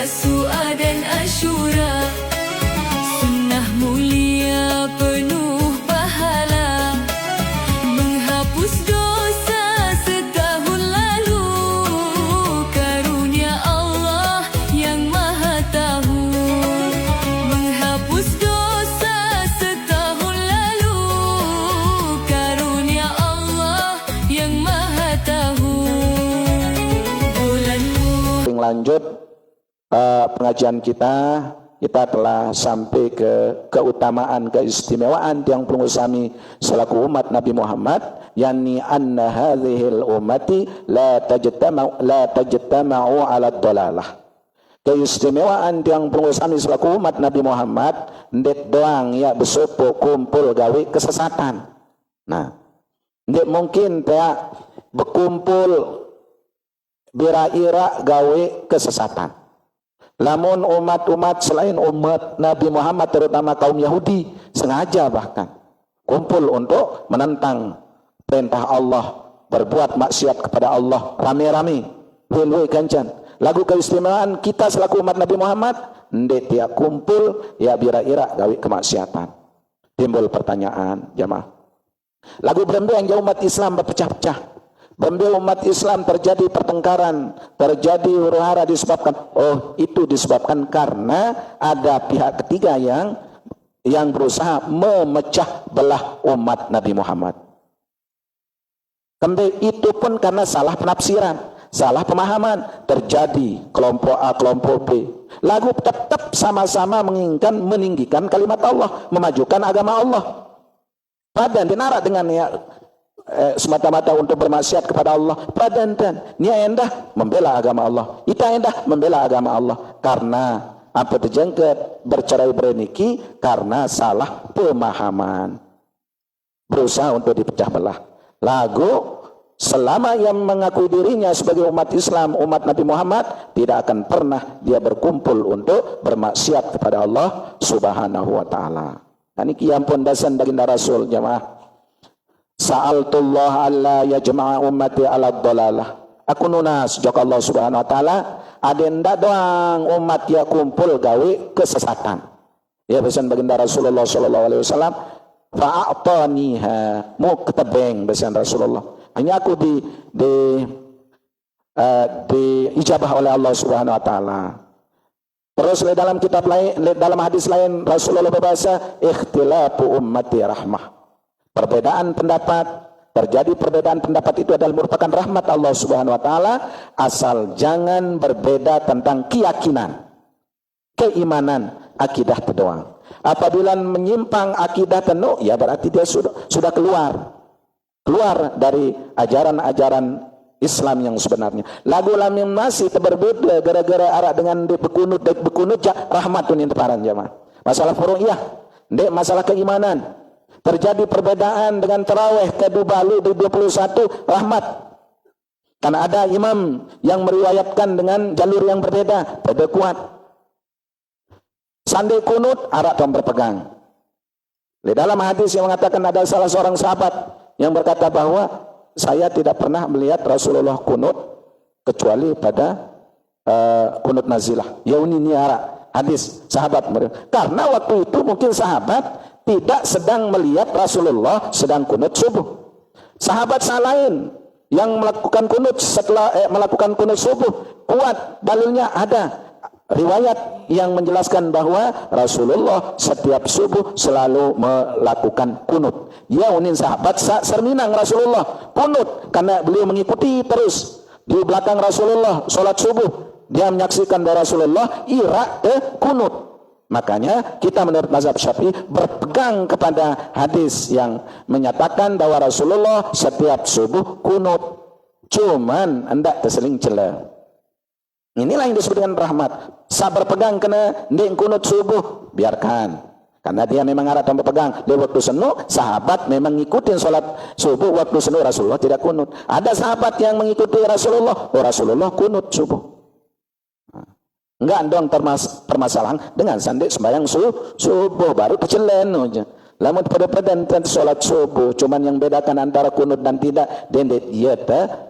Tasu'a dan Asyura, sunnah mulia penuh pahala, menghapus dosa setahun lalu. Karunia Allah yang Maha Tahu, menghapus dosa setahun lalu. Karunia Allah yang Maha Tahu. Bulanmu lanjut pengajian kita telah sampai ke keutamaan, keistimewaan yang pengusami selaku umat Nabi Muhammad, yakni anna hadhil ummati la tajtama'u ala dhalalah. Keistimewaan yang pengusami selaku umat Nabi Muhammad ndet doang ya besopo kumpul gawe kesesatan. Nah, ndet mungkin ya berkumpul bira-ira gawe kesesatan. Lamun umat-umat selain umat Nabi Muhammad, terutama kaum Yahudi, sengaja bahkan kumpul untuk menentang perintah Allah, berbuat maksiat kepada Allah rame-rame, wilwe kancan. Lagu keistimewaan kita selaku umat Nabi Muhammad, ndet ya kumpul ya bira-ira gawe kemaksiatan. Timbul pertanyaan jamaah, lagu berembe yang jauh umat Islam berpecah-pecah. Berembe umat Islam terjadi pertengkaran, terjadi huru-hara disebabkan, itu disebabkan karena ada pihak ketiga yang berusaha memecah belah umat Nabi Muhammad. Kembe itu pun karena salah penafsiran, salah pemahaman, terjadi kelompok A, kelompok B. Lagu tetap sama-sama meninggikan kalimat Allah, memajukan agama Allah. Padahal dinara dengan semata-mata untuk bermaksiat kepada Allah. Padahal nia endah membela agama Allah, ita endah membela agama Allah. Karena apa terjengket bercerai bereniki karena salah pemahaman, berusaha untuk dipecah belah. Lagu selama yang mengakui dirinya sebagai umat Islam, umat Nabi Muhammad, tidak akan pernah dia berkumpul untuk bermaksiat kepada Allah Subhanahu wa taala. Ini kiam pondasan baginda Rasul jamaah. Sa'altullah alla yajma'a ummati ala dhalalah. Aku nunas sejak Allah Subhanahu wa taala adenda doang umat ya kumpul gawe kesesatan. Ya pesan baginda Rasulullah sallallahu alaihi wasallam, fa'ataniha mu ketebeng pesan Rasulullah. Hanya aku di ijabah oleh Allah Subhanahu wa taala. Terus dalam kitab lain, dalam hadis lain Rasulullah berbahasa ikhtilafu ummati rahmah. Perbedaan pendapat, terjadi perbedaan pendapat itu adalah merupakan rahmat Allah Subhanahu wa taala, asal jangan berbeda tentang keyakinan, keimanan, akidah terdoang. Apabila menyimpang akidah tenuk, ya berarti dia sudah keluar dari ajaran-ajaran Islam yang sebenarnya. Lagu lamin masih berbeda gara-gara arak dengan bekunut rahmatun yang teparan jamaah. Masalah furu'iyah, ndek masalah keimanan. Terjadi perbedaan dengan tarawih ke Dubalu di 21 rahmat. Karena ada imam yang meriwayatkan dengan jalur yang berbeda, beda kuat. Sandi kunut arak tom berpegang. Di dalam hadis yang mengatakan ada salah seorang sahabat yang berkata bahwa saya tidak pernah melihat Rasulullah kunut kecuali pada kunut nazilah. Yauni arak hadis sahabat. Karena waktu itu mungkin sahabat tidak sedang melihat Rasulullah sedang kunut subuh. Sahabat lain yang melakukan kunut setelah melakukan kunut subuh kuat dalilnya, ada riwayat yang menjelaskan bahwa Rasulullah setiap subuh selalu melakukan kunut. Ya unin sahabat serminang Rasulullah kunut karena beliau mengikuti terus di belakang Rasulullah sholat subuh. Dia menyaksikan bahwa Rasulullah ira kunut. Makanya kita menurut mazhab Syafi'i berpegang kepada hadis yang menyatakan bahwa Rasulullah setiap subuh kunut. Cuman hendak terseling celah. Inilah yang disebut dengan rahmat. Sabar pegang kena ndek kunut subuh, biarkan. Karena dia memang ada tanpa pegang. Di waktu senu sahabat memang ngikutin sholat subuh, waktu senu Rasulullah tidak kunut. Ada sahabat yang mengikuti Rasulullah, Rasulullah kunut subuh. Enggak dong permasalahan dengan sandik sembahyang subuh baru kecelen aja. Lamun pada sholat subuh, cuman yang bedakan antara kunut dan tidak, dendet iya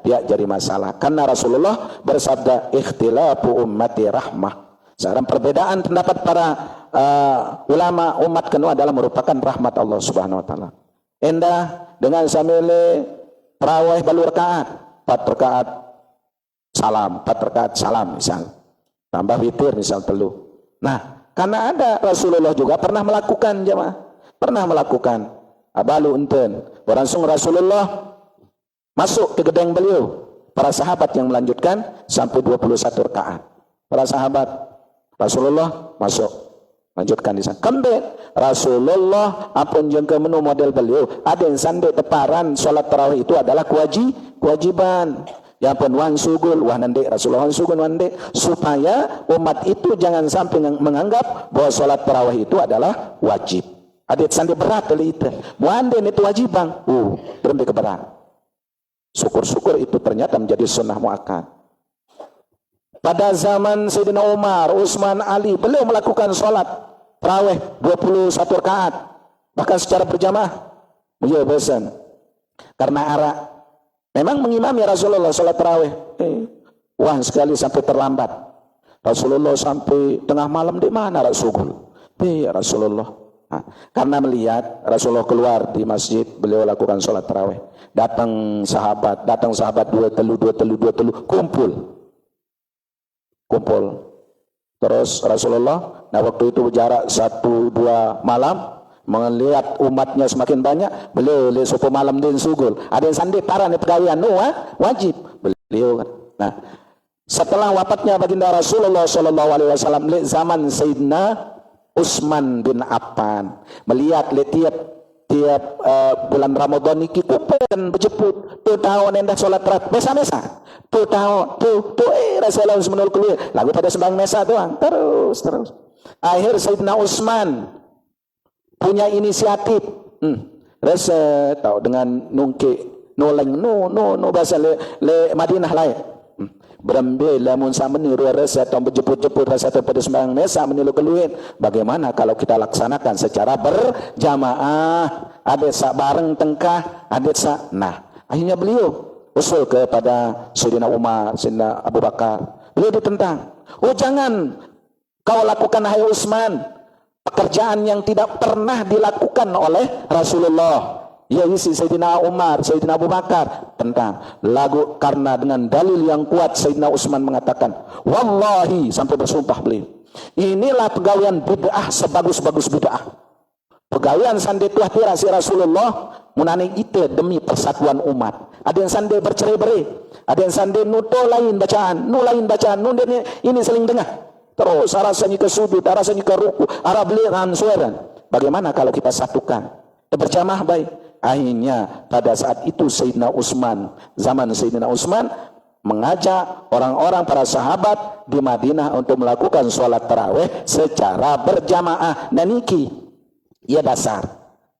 dia jadi masalah. Karena Rasulullah bersabda ikhtilafu ummati rahmah. Sekarang perbedaan pendapat para ulama umat kedua adalah merupakan rahmat Allah Subhanahu wa taala. Endah dengan samile tarawih balu rakaat, 4 rakaat salam, 4 rakaat salam misal. Tambah witir misal telu. Nah, karena ada Rasulullah juga pernah melakukan jemaah, pernah melakukan abalu enten. Langsung Rasulullah masuk ke gedeng beliau. Para sahabat yang melanjutkan sampai 21 rakaat. Para sahabat Rasulullah masuk lanjutkan di sana. Kembali Rasulullah apun jengke menu model beliau ada yang sande teparan solat tarawih itu adalah kewajiban. Ya pun wan sugul wah nande Rasulullah wan sugul nande supaya umat itu jangan sampai menganggap bahwa solat tarawih itu adalah wajib. Adik sandi berat kali itu. Wande itu wajib bang. Berhenti keberat. Syukur-syukur itu ternyata menjadi sunnah muakkad. Pada zaman Sayyidina Umar, Utsman, Ali, beliau melakukan sholat tarawih 21 rakaat, bahkan secara berjamaah. Beliau bosan karena arak. Memang mengimami Rasulullah sholat tarawih. Wah sekali sampai terlambat. Rasulullah sampai tengah malam di mana Rasulullah? Rasulullah. Nah, karena melihat Rasulullah keluar di masjid, beliau lakukan sholat tarawih. Datang sahabat dua telu, kumpul. Terus Rasulullah, nah waktu itu jarak 1-2 malam, melihat umatnya semakin banyak, beliau suku malam din sugul. Ada yang sandi parah nih pegawaian, wajib beliau. Nah, setelah wafatnya baginda Rasulullah Shallallahu Alaihi Wasallam, zaman Sayyidina Utsman bin Affan, melihat tiap bulan Ramadan iki kumpul dan berjemput tu tahun endah solat tarawih mesa tu tahun tu Rasulullah menurut kuliah lagu pada sembang mesa doang terus akhir Sayyidina Utsman punya inisiatif rasa tahu dengan nungke noleng no bahasa le Madinah lain berambil lamun sama niru rasa atau berjemput rasa pada sembang mesa menilu keluhin. Bagaimana kalau kita laksanakan secara berjamaah, ada sak bareng tengkah, ada sak. Nah, akhirnya beliau usul kepada Sayyidina Umar, Sayyidina Abu Bakar. Beliau ditentang. Jangan kau lakukan hai Utsman pekerjaan yang tidak pernah dilakukan oleh Rasulullah. Ya isi Sayyidina Umar, Sayyidina Abu Bakar tentang lagu karena dengan dalil yang kuat Sayyidina Utsman mengatakan, wallahi sampai bersumpah beliau, inilah pegawaian bid'ah sebagus-bagus bid'ah. Pegawaian sande tuah tira si Rasulullah munani itu demi persatuan umat. Ada yang sande bercerai-berai, ada yang sande nuto lain bacaan, ini seling dengar. Terus rasanya ke sujud, rasanya ke ruku, arah belian suara. Bagaimana kalau kita satukan? Berjamaah baik. Akhirnya pada saat itu Sayyidina Utsman, zaman Sayyidina Utsman mengajak orang-orang para sahabat di Madinah untuk melakukan sholat tarawih secara berjamaah. Dan niki ya dasar.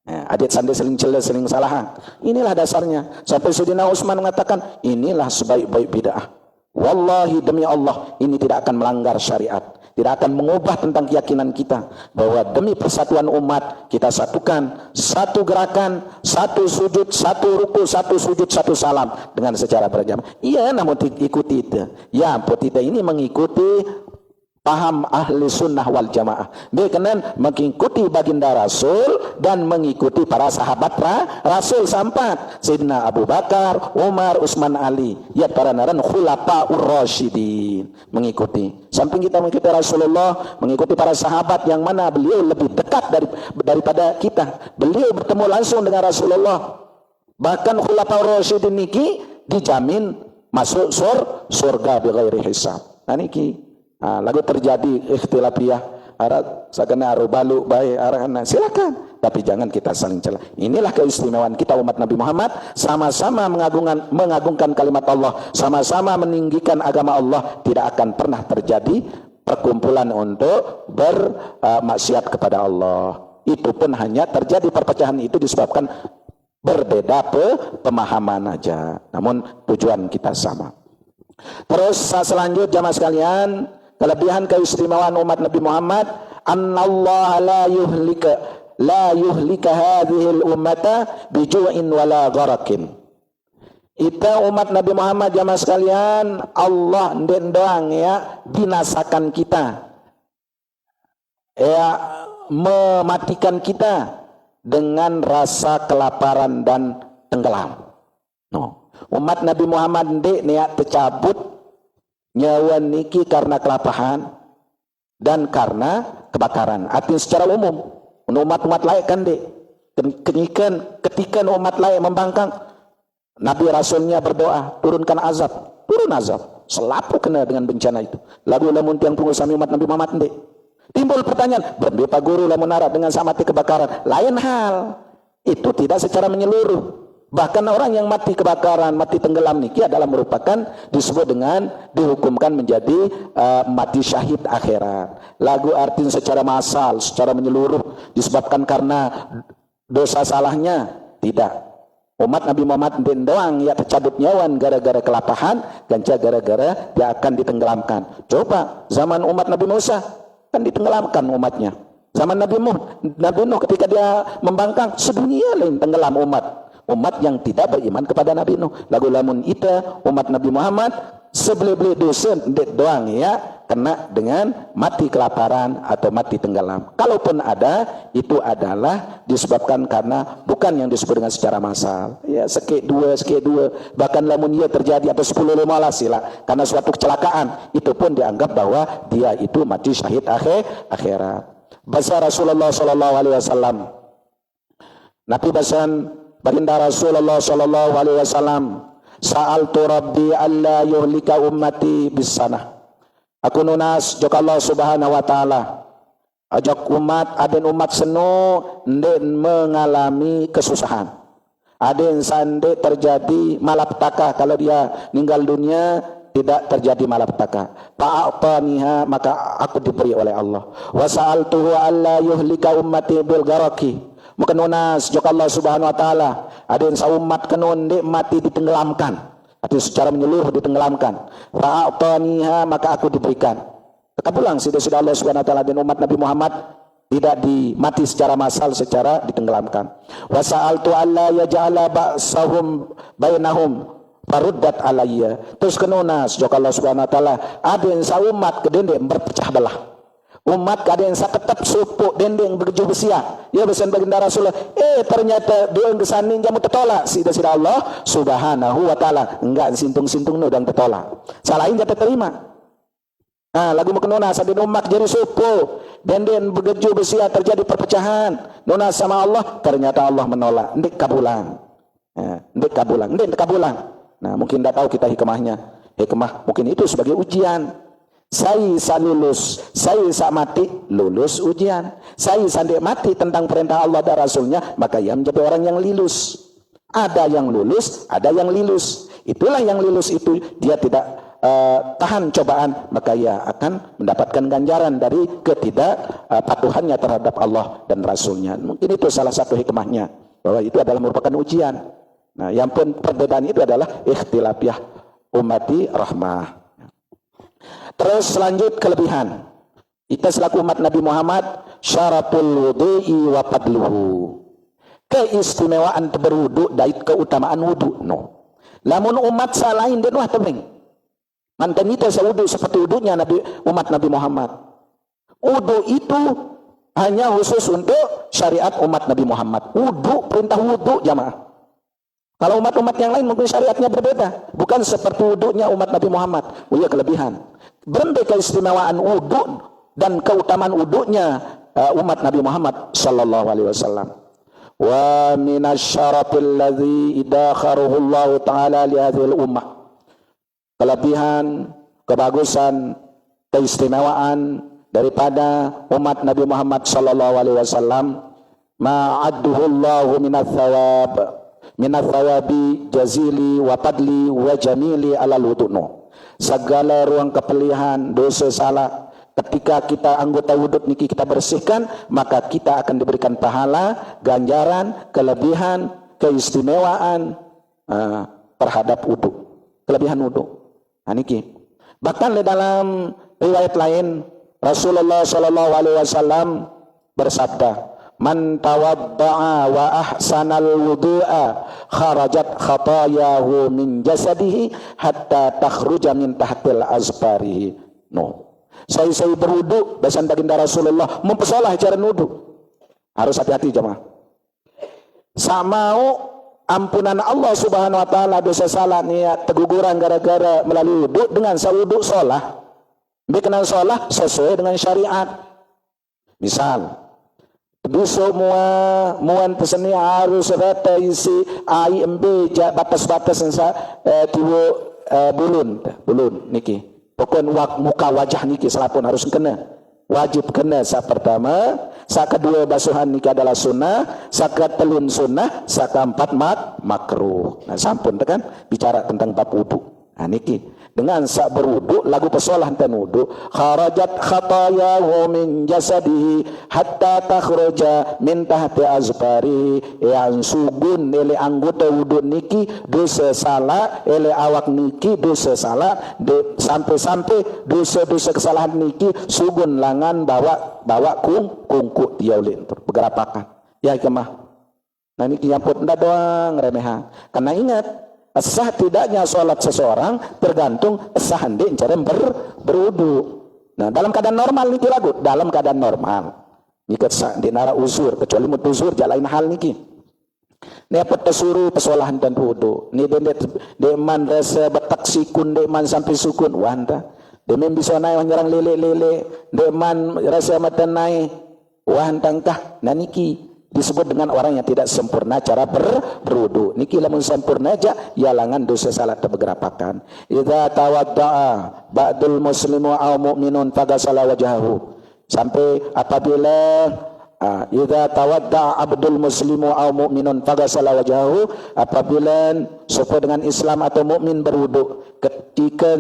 Adik sandi seling celah seling salah. Inilah dasarnya. Sampai Sayyidina Utsman mengatakan inilah sebaik-baik bid'ah. Wallahi demi Allah ini tidak akan melanggar syariat, tidak akan mengubah tentang keyakinan kita bahwa demi persatuan umat kita satukan satu gerakan, satu sujud, satu ruku, satu sujud, satu salam dengan secara berjamaah. Iya, namun ikuti itu. Ya, kita ini mengikuti paham ahli sunnah wal jamaah. Berkenan mengikuti baginda Rasul dan mengikuti para sahabat Rasul sampat Sayyidina Abu Bakar, Umar, Utsman, Ali. Ya para naran khulafaur rasyidin. Mengikuti. Samping kita mengikuti Rasulullah, mengikuti para sahabat yang mana beliau lebih dekat daripada kita. Beliau bertemu langsung dengan Rasulullah. Bahkan khulafaur rasyidin niki dijamin masuk surga bighairi hisab. Nah niki lagu terjadi ikhtilafiyah sakana arubalu baik arahana silakan, tapi jangan kita saling celah. Inilah keistimewaan kita umat Nabi Muhammad, sama-sama mengagungkan kalimat Allah, sama-sama meninggikan agama Allah. Tidak akan pernah terjadi perkumpulan untuk bermaksiat kepada Allah. Itu pun hanya terjadi perpecahan itu disebabkan berbeda pemahaman aja, namun tujuan kita sama. Terus selanjutnya jamaah sekalian, kelebihan keistimewaan umat Nabi Muhammad, annallaha la yuhlika hadhil ummata biju'in wala gharakin. Kita umat Nabi Muhammad jamaah sekalian, Allah doang ya binasakan kita mematikan kita dengan rasa kelaparan dan tenggelam. No. Umat Nabi Muhammad ndek niat tercabut nyawa niki karena kelaparan dan karena kebakaran. Artinya secara umum umat-umat lain kan dek ketika umat lain membangkang, Nabi Rasulnya berdoa turun azab selapu kena dengan bencana itu. Lalu lamun tiang pengusami umat Nabi Muhammad ndek timbul pertanyaan, berapa guru lamun narat dengan samati kebakaran, lain hal. Itu tidak secara menyeluruh. Bahkan orang yang mati kebakaran, mati tenggelam niki adalah merupakan disebut dengan dihukumkan menjadi mati syahid akhirat. Lagu artinya secara massal, secara menyeluruh disebabkan karena dosa salahnya, tidak. Umat Nabi Muhammad doang ya tercabut nyawan gara-gara kelapahan, ganca gara-gara dia akan ditenggelamkan. Coba zaman umat Nabi Musa kan ditenggelamkan umatnya. Zaman Nabi Nuh ketika dia membangkang sedunia lain tenggelam umat yang tidak beriman kepada Nabi Nuh. Lagu lamun ita umat Nabi Muhammad sebeli-beli dosa doang ya kena dengan mati kelaparan atau mati tenggelam. Kalaupun ada, itu adalah disebabkan karena bukan yang disebut dengan secara massal. Ya sekek dua, bahkan lamun ia terjadi atau 10-15 sila karena suatu kecelakaan, itu pun dianggap bahwa dia itu mati syahid akhirat. Bahasa Rasulullah sallallahu alaihi wasallam. Nabi basan baginda Rasulullah sallallahu alaihi wasallam, sa'altu rabbi alla yuhlika ummati bisanah. Aku nunas jok Allah subhanahu wa ta'ala ajak umat seno ndek mengalami kesusahan. Aden sande terjadi malapetaka, kalau dia meninggal dunia tidak terjadi malapetaka. Fa'ataniha, maka aku diberi oleh Allah. Wa sa'altuhu alla yuhlika ummati bil gharaqi. Maka nunas jok Allah subhanahu wa ta'ala aden sa umat kenon ndek mati ditenggelamkan. Artinya secara menyeluruh ditenggelamkan. Fa'ataniha, maka aku diberikan. Terpulang sudah Allah Subhanahu wa taala dan umat Nabi Muhammad tidak dimati secara massal, secara ditenggelamkan. Wa sa'altu alla yaj'ala ba'sahum bainahum faruddat alayya. Terus kenunas jok Allah Subhanahu wa taala aden sa umat kedendek berpecah belah. Umat kadang sa tetap supuk dendeng bergeju besia. Ya besan baginda Rasulullah. Ternyata dia kesanin jamu tertolak. Sida Allah subhanahu wa ta'ala. Enggak sintung-sintung no dan tertolak. Salahin jatuh terima. Nah, lagu mengenona sadin umat jadi supuk. Dendeng bergeju besia terjadi perpecahan. Nona sama Allah. Ternyata Allah menolak. Ndik kabulang. Ndik kabulang. Nah, mungkin tidak tahu kita hikmahnya. Hikmah mungkin itu sebagai ujian. Saya lulus, saya mati lulus ujian. Saya sandek mati tentang perintah Allah dan Rasulnya, maka ia menjadi orang yang lilus. Ada yang lulus, ada yang lilus. Itulah yang lilus itu dia tidak tahan cobaan, maka ia akan mendapatkan ganjaran dari ketidakpatuhannya terhadap Allah dan Rasulnya. Mungkin itu salah satu hikmahnya, bahwa itu adalah merupakan ujian. Nah, yang pun perbedaan itu adalah ikhtilafiyah ummati rahmah. Terus selanjut kelebihan. Kita selaku umat Nabi Muhammad, syaraful wudu'i wa fadluhu. Keistimewaan berwudu dan keutamaan wudu. No. Lamun umat salain dan wah temeng. Mantan kita sewudu seperti wudunya umat Nabi Muhammad. Wudu itu hanya khusus untuk syariat umat Nabi Muhammad. Wudu, perintah wudu jamaah. Kalau umat-umat yang lain mungkin syariatnya berbeda. Bukan seperti wudunya umat Nabi Muhammad. Oh iya, kelebihan. Berbagai keistimewaan wudu dan keutamaan wudunya umat Nabi Muhammad sallallahu alaihi wasallam. Wa minasyarafil ladzi idakharuhu Allah taala li hadhil ummah. Kelebihan, kebagusan, keistimewaan daripada umat Nabi Muhammad sallallahu alaihi wasallam ma'adduhu Allah minats thawab minats thawabi jazili wa fadli wa jamili alal wudu'no. Segala ruang kepelihan, dosa salah, ketika kita anggota wudhu niki kita bersihkan, maka kita akan diberikan pahala, ganjaran, kelebihan, keistimewaan terhadap wudhu, kelebihan wudhu. Nah, niki. Bahkan di dalam riwayat lain Rasulullah sallallahu alaihi wasallam bersabda, man tawadda'a wa ahsanal wudu'a kharajat khatayahu min jasadihi hatta takhruja min tahtil azfarihi. No. Saya berwudu besan baginda Rasulullah mempersolah cara wudu. Harus hati-hati jemaah. Samau ampunan Allah Subhanahu wa taala dosa salah niat teguguran gara-gara melalui wudu dengan sawudu solah. Bikinan solah sesuai dengan syariat. Misal besok muan peseni harus rata isi AIMB batas-batas tiwo bulun niki. Pokoknya muka wajah niki selapun harus kena. Wajib kena sa pertama, sa kedua basuhan niki adalah sunnah, sa ketelun sunnah, sa keempat makruh. Nah, sampun kan bicara tentang bab wudu. Nah niki dengan sa berwudu lagu pesolah dan wudu kharajat khatayahu min jasadihi hatta takhraja min tahti azfari yang sugun ele anggota wudu niki dosa salah ele awak niki dosa salah sampai dosa-dosa kesalahan niki sugun langan bawa kungku diaulin bergerapakan ya kemah. Nah niki nyamput ndak doang remehan karena ingat sah tidaknya sholat seseorang tergantung sah handi cara berwudu. Nah dalam keadaan normal niki lagu dalam keadaan normal jika sah dinara uzur kecuali mutuzur jalain hal niki ni apa tersuruh pesolahan dan wudu ni deman rasa betak sikun deman sampai sukun wanda demen bisa naik nyerang lele deman rasa mata naik wantangkah nah niki disebut dengan orang yang tidak sempurna cara berwudu. Niki lamun sempurna aja ya langan dosa salat terbegerapakan. Idza tawadda'a ba'dul muslimu aw mu'minun faghasala wajhahu. Sampai apabila idza tawadda'a abdul muslimu aw mu'minun faghasala wajhahu, apabila sesuai dengan Islam atau mukmin berwudu ketika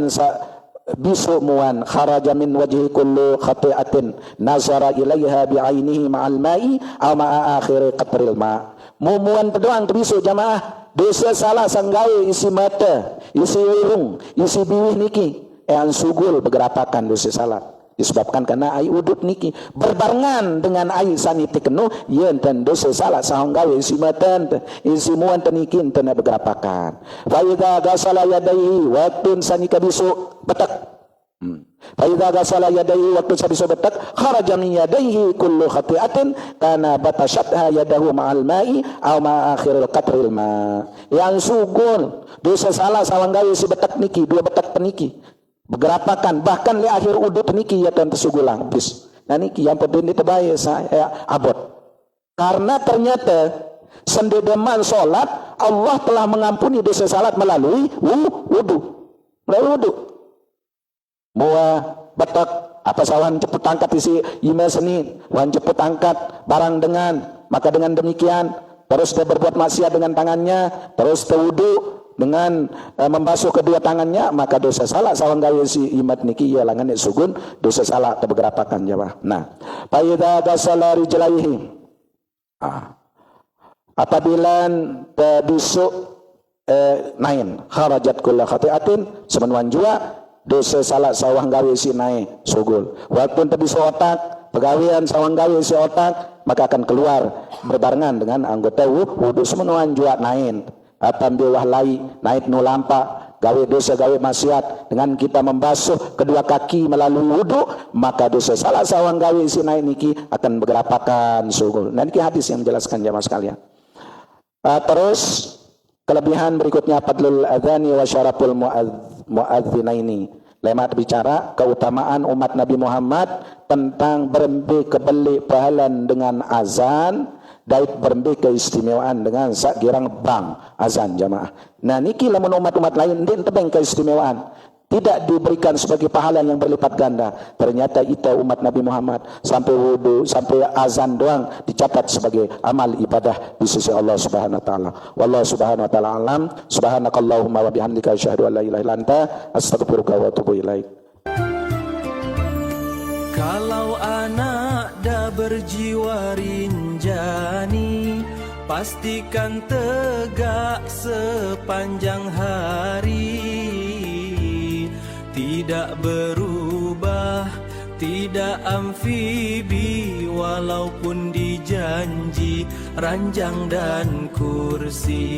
bisu muan kharaja min wajhi kullu khati'atin nazara ilaiha bi'ainihi ma'al ma'i aw ma'a akhir qatril ma' muan pedoang bisu jamaah dosa salah sanggawe isi mata isi irung isi biwih niki yang sugul bergerapakan dosa salah disebabkan karena ai udut niki berbarengan dengan ai saniti kenu yen dan dosa salah sanggawe isi mata isi muan teniki tena bergerapakan fa idza ghasala yadayhi waktun sanika bisu betak fa idza ghasala yadayhi waktu sabisu betak kharaja min yadayhi kullu khati'atin kana batashatha yadahu ma'al ma'i aw ma akhiril qatril ma yang sugul dosa salah sanggawe si betak niki dua betak peniki bergerapakan bahkan li akhir udut niki ya dan tersugulang bis. Nah niki yang penting ditebaye saya abot. Karena ternyata sendedeman salat Allah telah mengampuni dosa salat melalui wudu. Melalui wudu. Mua betak apa sawan cepet angkat isi email seni, wan cepet angkat barang dengan maka dengan demikian terus dia berbuat maksiat dengan tangannya, terus terwudu dengan membasuh kedua tangannya maka dosa salah sawang gawe si imat niki ya langan sugun dosa salah terbegerapakan jawah. Nah fa idza ghasala rijlaihi apabila bisuk nain kharajat kullu khati'atin semenuan jua dosa salah sawang gawe si naik sugul walaupun tebisu otak pegawean sawang gawe si otak maka akan keluar berbarengan dengan anggota wudu semenuan jua nain apabila wahlai naik nu lampak gawe dosa gawe maksiat dengan kita membasuh kedua kaki melalui wudu maka dosa salah sawang gawe si naik niki akan bergerapakan sugul. Nah niki hadis yang menjelaskan jamaah sekalian. Terus kelebihan berikutnya fadlul adzani wa syaraful muadzinaini. Lemat bicara keutamaan umat Nabi Muhammad tentang berembe kebeli pahalan dengan azan dait berembe keistimewaan dengan sak girang bang azan jamaah. Nah niki lamun umat-umat lain din tebeng keistimewaan tidak diberikan sebagai pahala yang berlipat ganda. Ternyata itu umat Nabi Muhammad sampai wudu sampai azan doang dicatat sebagai amal ibadah di sisi Allah Subhanahu wa taala. Wallahu subhanahu wa taala alam. Subhanakallahumma wa bihamdika asyhadu an la ilaha illa anta astaghfiruka wa atubu ilaik. Kalau anak dah berjiwa rinjani, pastikan tegak sepanjang hari, tidak berubah, tidak amfibi, walaupun dijanji ranjang dan kursi.